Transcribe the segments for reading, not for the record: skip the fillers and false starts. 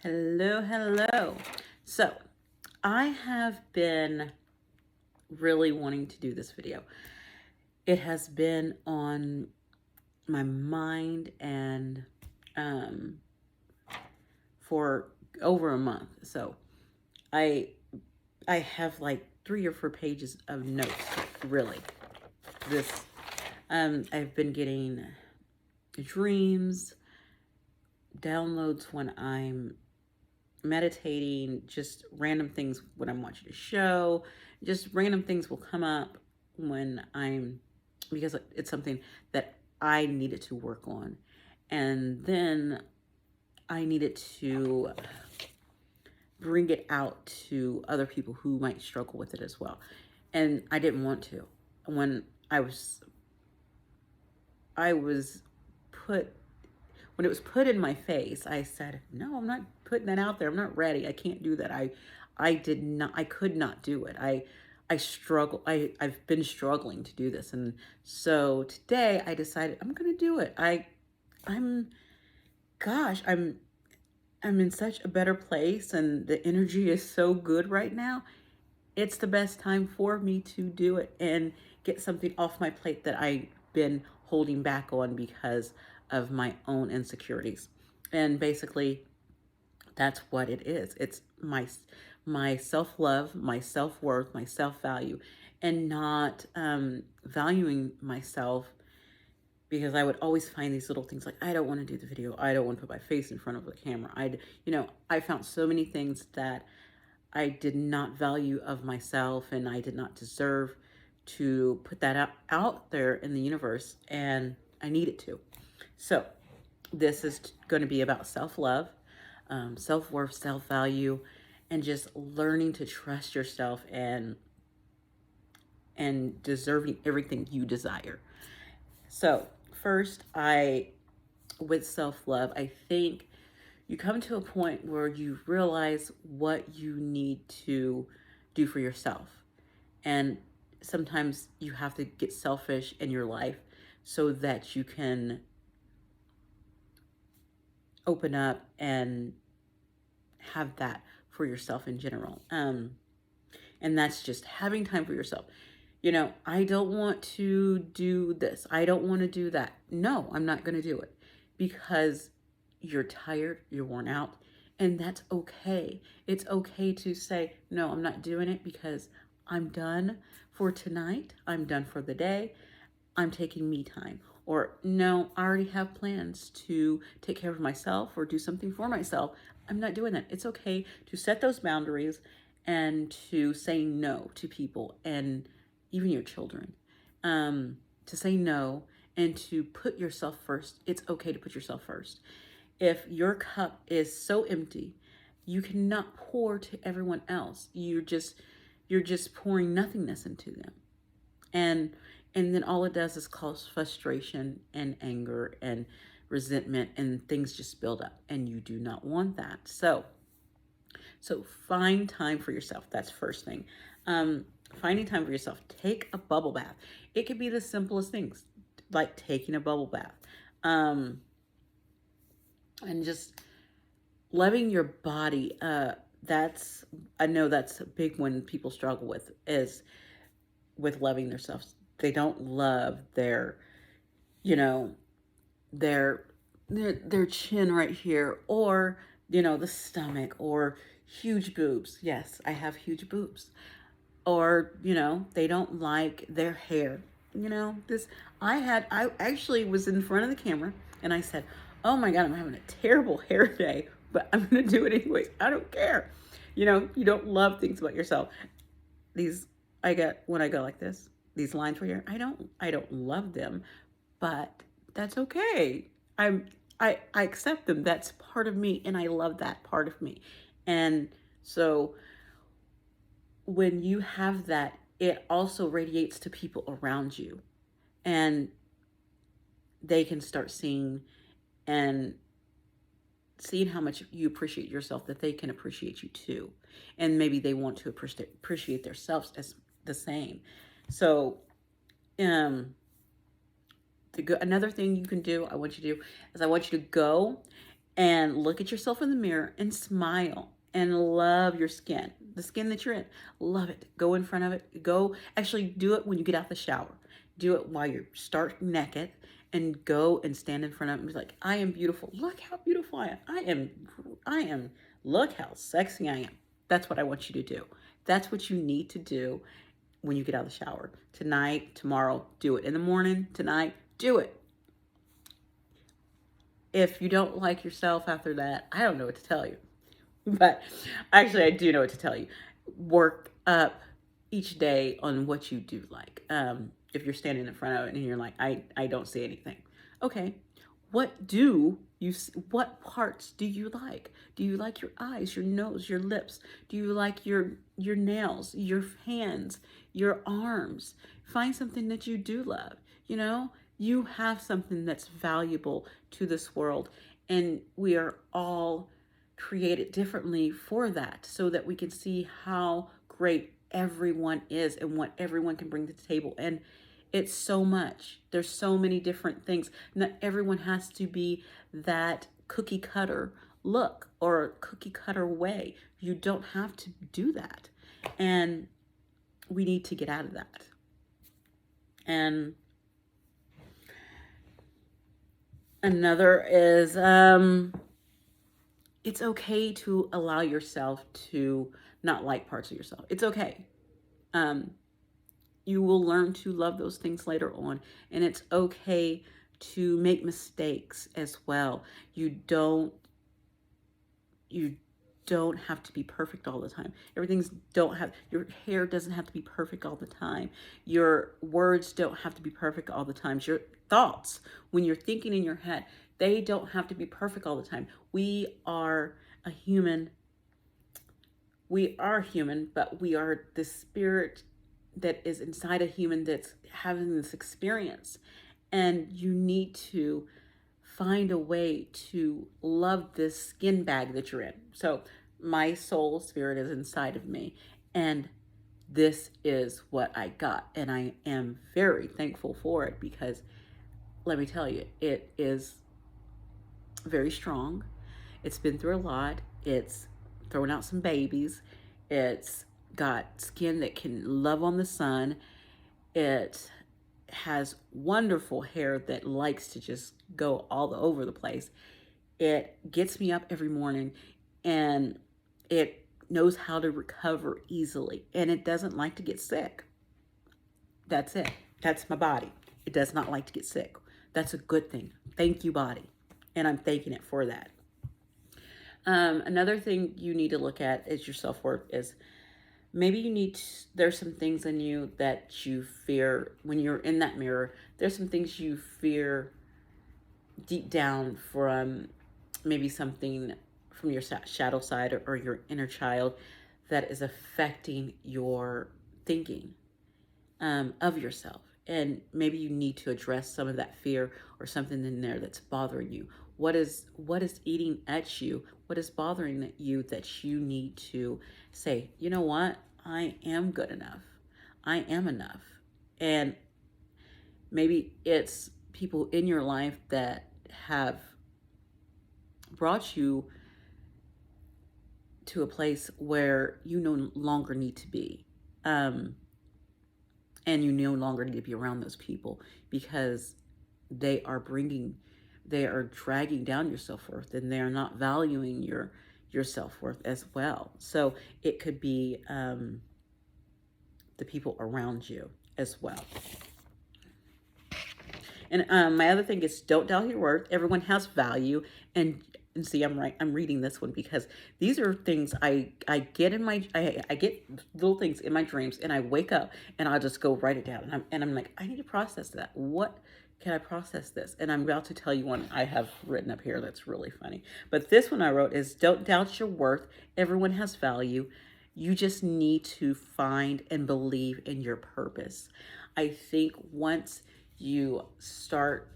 Hello, hello. So, I have been really wanting to do this video. It has been on my mind and um, for over a month. So, I I have like 3 or 4 pages of notes. Really, this I've been getting dreams, downloads when I'm meditating, just random things when I'm watching a show, just random things will come up when because it's something that I needed to work on. And then I needed to bring it out to other people who might struggle with it as well. And I didn't want to. When I was put when it was put in my face, I said, no, I'm not putting that out there. I'm not ready. I can't do that. I could not do it. I struggle. I've been struggling to do this. And so today I decided I'm going to do it. I'm, gosh, I'm in such a better place and the energy is so good right now. It's the best time for me to do it and get something off my plate that I've been holding back on because of my own insecurities. And basically, that's what it is. It's my self-love, my self-worth, my self-value, and not valuing myself because I would always find these little things like, I don't want to do the video. I don't want to put my face in front of the camera. I found so many things that I did not value of myself and I did not deserve to put that out there in the universe, and I needed to. So this is going to be about self-love, self-worth, self-value, and just learning to trust yourself and deserving everything you desire. So first, with self-love, I think you come to a point where you realize what you need to do for yourself. And sometimes you have to get selfish in your life so that you can open up and have that for yourself in general. And that's just having time for yourself. I don't want to do this. I don't want to do that. No, I'm not going to do it because you're tired, you're worn out, and that's okay. It's okay to say, no, I'm not doing it because I'm done for tonight. I'm done for the day. I'm taking me time. Or no, I already have plans to take care of myself or do something for myself. I'm not doing that. It's okay to set those boundaries and to say no to people and even your children. To say no and to put yourself first. It's okay to put yourself first. If your cup is so empty, you cannot pour to everyone else. You're just pouring nothingness into them. And then all it does is cause frustration and anger and resentment, and things just build up, and you do not want that. So find time for yourself. That's first thing. Finding time for yourself. Take a bubble bath. It could be the simplest things, like taking a bubble bath. And just loving your body. I know that's a big one people struggle with, is with loving themselves. They don't love their their chin right here, or the stomach, or huge boobs. Yes, I have huge boobs. Or they don't like their hair. This I actually was in front of the camera and I said, oh my god, I'm having a terrible hair day, but I'm gonna do it anyways. I don't care. You don't love things about yourself. These I get when I go like this, these lines right here, I don't love them, but that's okay. I accept them. That's part of me, and I love that part of me. And so when you have that, it also radiates to people around you, and they can start seeing how much you appreciate yourself, that they can appreciate you too. And maybe they want to appreciate themselves as the same. So another thing you can do, I want you to go and look at yourself in the mirror and smile and love your skin, the skin that you're in. Love it. Go in front of it. Go, actually, do it when you get out the shower. Do it while you're stark naked, and go and stand in front of it and be like, I am beautiful. Look how beautiful I am. I am, look how sexy I am. That's what I want you to do. That's what you need to do when you get out of the shower. Tonight, tomorrow, do it. In the morning, tonight, do it. If you don't like yourself after that, I don't know what to tell you. But actually, I do know what to tell you. Work up each day on what you do like. If you're standing in front of it and you're like, I don't see anything. Okay, what parts do you like? Do you like your eyes, your nose, your lips? Do you like your nails, your hands, your arms? Find something that you do love. You know, you have something that's valuable to this world, and we are all created differently for that, so that we can see how great everyone is and what everyone can bring to the table. And it's so much. There's so many different things. Not everyone has to be that cookie cutter look or cookie cutter way. You don't have to do that. And we need to get out of that. And another is it's okay to allow yourself to not like parts of yourself. It's okay. Um, you will learn to love those things later on, and it's okay to make mistakes as well. You don't have to be perfect all the time. Your hair doesn't have to be perfect all the time. Your words don't have to be perfect all the time. Your thoughts, when you're thinking in your head, they don't have to be perfect all the time. We are human, but we are the spirit that is inside a human that's having this experience. And you need to find a way to love this skin bag that you're in. So, my soul spirit is inside of me, and this is what I got. And I am very thankful for it, because let me tell you, it is very strong. It's been through a lot. It's thrown out some babies. It's got skin that can love on the sun. It has wonderful hair that likes to just go all over the place. It gets me up every morning, and it knows how to recover easily, and it doesn't like to get sick. That's it. That's my body. It does not like to get sick. That's a good thing. Thank you, body. And I'm thanking it for that. Another thing you need to look at is your self-worth. Is maybe there's some things in you that you fear when you're in that mirror. There's some things you fear deep down from maybe something from your shadow side, or your inner child, that is affecting your thinking of yourself. And maybe you need to address some of that fear, or something in there that's bothering you. What is eating at you? What is bothering you that you need to say, you know what? I am good enough. I am enough. And maybe it's people in your life that have brought you to a place where you no longer need to be. And you no longer need to be around those people, because they are dragging down your self-worth, and they are not valuing your self-worth as well. So it could be the people around you as well. And my other thing is, don't doubt your worth. Everyone has value. And see, I'm right. I'm reading this one because these are things I get in my I get little things in my dreams, and I wake up and I'll just go write it down, and I'm like, I need to process that. What can I process this? And I'm about to tell you one I have written up here that's really funny. But this one I wrote is, don't doubt your worth. Everyone has value. You just need to find and believe in your purpose. I think once you start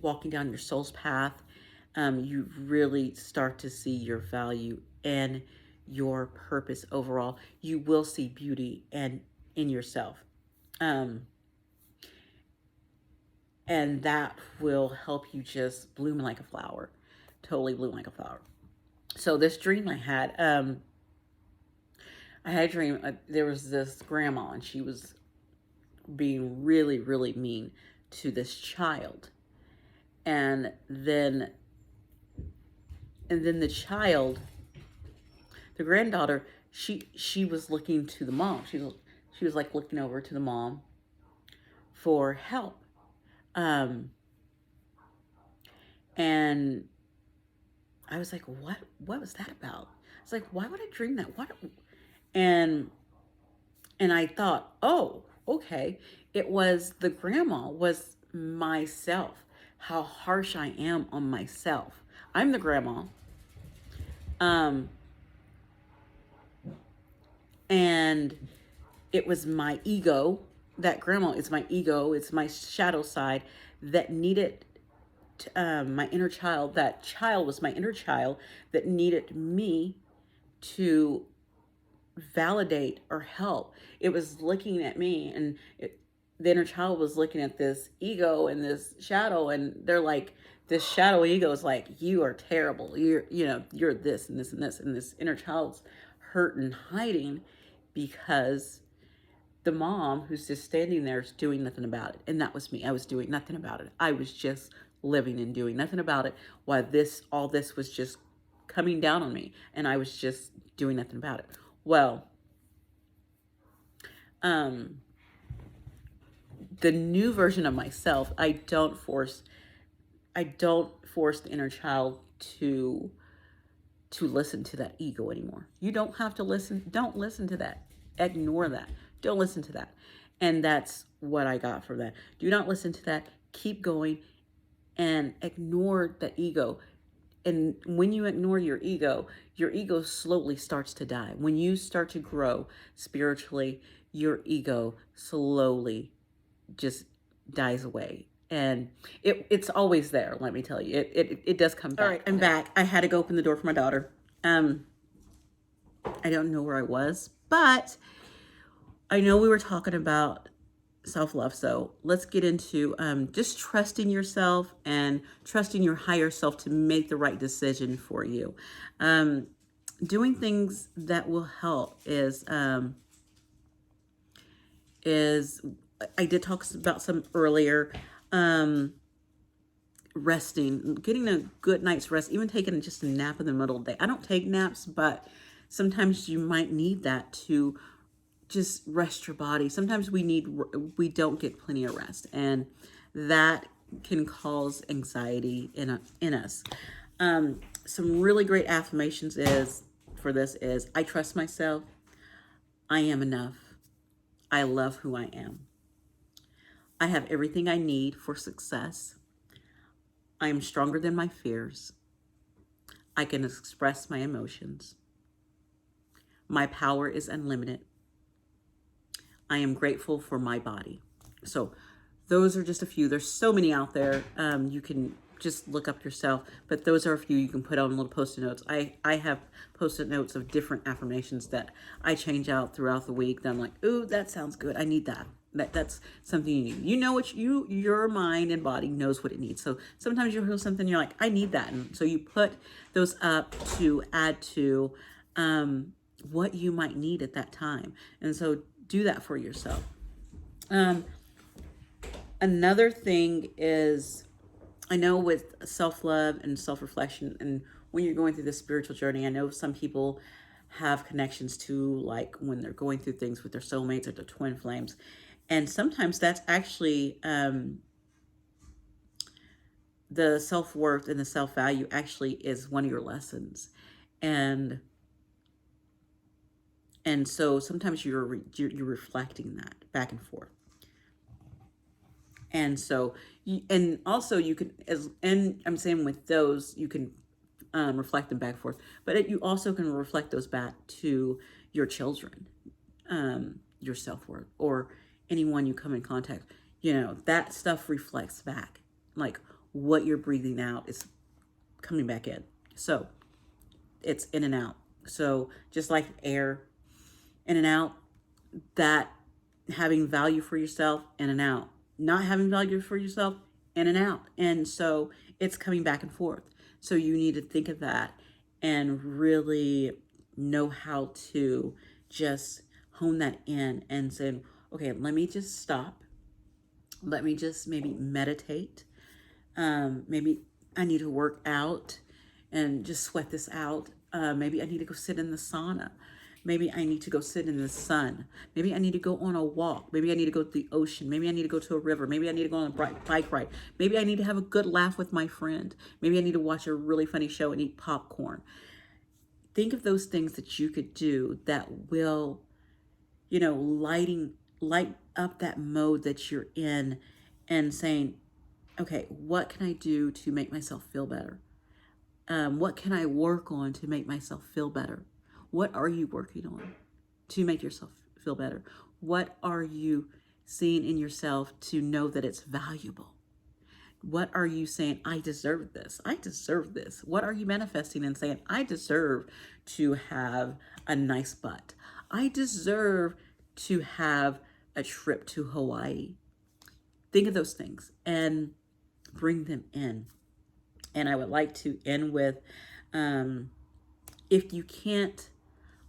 walking down your soul's path, you really start to see your value and your purpose overall. You will see beauty and in yourself. And that will help you just bloom like a flower. totally bloom like a flower. So this dream I had a dream. There was this grandma, and she was being really, really mean to this child, and then the child, the granddaughter, she was looking to the mom. She was like looking over to the mom for help, um, and I was like, what was that about? It's like, why would I dream that? What? And I thought, oh, okay, it was the grandma was myself. How harsh I am on myself. I'm the grandma. Um, and it was my ego. That grandma is my ego. It's my shadow side that needed my inner child. That child was my inner child that needed me to validate or help. It was looking at me, and the inner child was looking at this ego and this shadow, and they're like, this shadow ego is like, you are terrible. You're this and this and this, and this inner child's hurt and hiding because the mom who's just standing there is doing nothing about it. And that was me. I was doing nothing about it. I was just living and doing nothing about it while all this was just coming down on me, and I was just doing nothing about it. Well, the new version of myself, I don't force the inner child to listen to that ego anymore. You don't have to listen. Don't listen to that. Ignore that. Don't listen to that. And that's what I got from that. Do not listen to that. Keep going and ignore the ego. And when you ignore your ego slowly starts to die. When you start to grow spiritually, your ego slowly just dies away. And it's always there, let me tell you. It does come back. All right, I'm back. I had to go open the door for my daughter. I don't know where I was, but I know we were talking about self-love. So let's get into just trusting yourself and trusting your higher self to make the right decision for you. Doing things that will help is I did talk about some earlier. Resting, getting a good night's rest, even taking just a nap in the middle of the day. I don't take naps, but sometimes you might need that to just rest your body. Sometimes we don't get plenty of rest, and that can cause anxiety in us. Some really great affirmations is I trust myself. I am enough. I love who I am. I have everything I need for success. I am stronger than my fears. I can express my emotions. My power is unlimited. I am grateful for my body. So those are just a few. There's so many out there. You can just look up yourself, but those are a few you can put on little post-it notes. I have post-it notes of different affirmations that I change out throughout the week. That I'm like, ooh, that sounds good. I need that. That's something you need. You know what your mind and body knows what it needs. So sometimes you'll hear something, you're like, I need that. And so you put those up to add to what you might need at that time. And so do that for yourself. Another thing is, I know with self-love and self-reflection, and when you're going through this spiritual journey, I know some people have connections to, like, when they're going through things with their soulmates or their twin flames. And sometimes that's actually the self-worth and the self-value actually is one of your lessons. And so sometimes you're reflecting that back and forth. And so, and also you can, and I'm saying with those, you can reflect them back and forth, but you also can reflect those back to your children, your self-worth, or anyone you come in contact. That stuff reflects back. Like what you're breathing out is coming back in. So it's in and out. So just like air, in and out, that having value for yourself, in and out. Not having value for yourself, in and out. And so it's coming back and forth. So you need to think of that and really know how to just hone that in and say, okay, let me just stop. Let me just maybe meditate. Maybe I need to work out and just sweat this out. Maybe I need to go sit in the sauna. Maybe I need to go sit in the sun. Maybe I need to go on a walk. Maybe I need to go to the ocean. Maybe I need to go to a river. Maybe I need to go on a bike ride. Maybe I need to have a good laugh with my friend. Maybe I need to watch a really funny show and eat popcorn. Think of those things that you could do that will, light up that mode that you're in and saying, okay, what can I do to make myself feel better? What can I work on to make myself feel better? What are you working on to make yourself feel better? What are you seeing in yourself to know that it's valuable? What are you saying? I deserve this. I deserve this. What are you manifesting and saying? I deserve to have a nice butt. I deserve to have a trip to Hawaii. Think of those things and bring them in. And I would like to end with, if you can't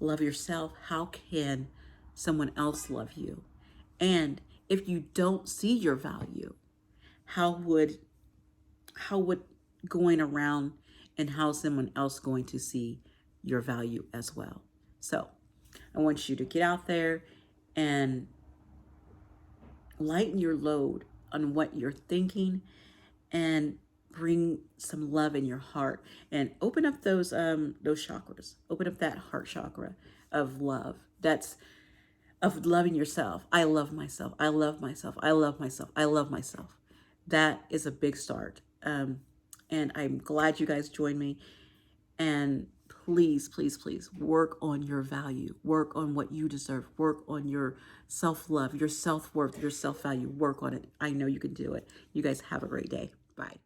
love yourself, how can someone else love you? And if you don't see your value, how would going around and how someone else going to see your value as well? So I want you to get out there and lighten your load on what you're thinking and bring some love in your heart and open up those chakras. Open up that heart chakra of love. That's of loving yourself. I love myself. I love myself. I love myself. I love myself. That is a big start. And I'm glad you guys joined me. And please, please, please work on your value. Work on what you deserve. Work on your self-love, your self-worth, your self-value. Work on it. I know you can do it. You guys have a great day. Bye.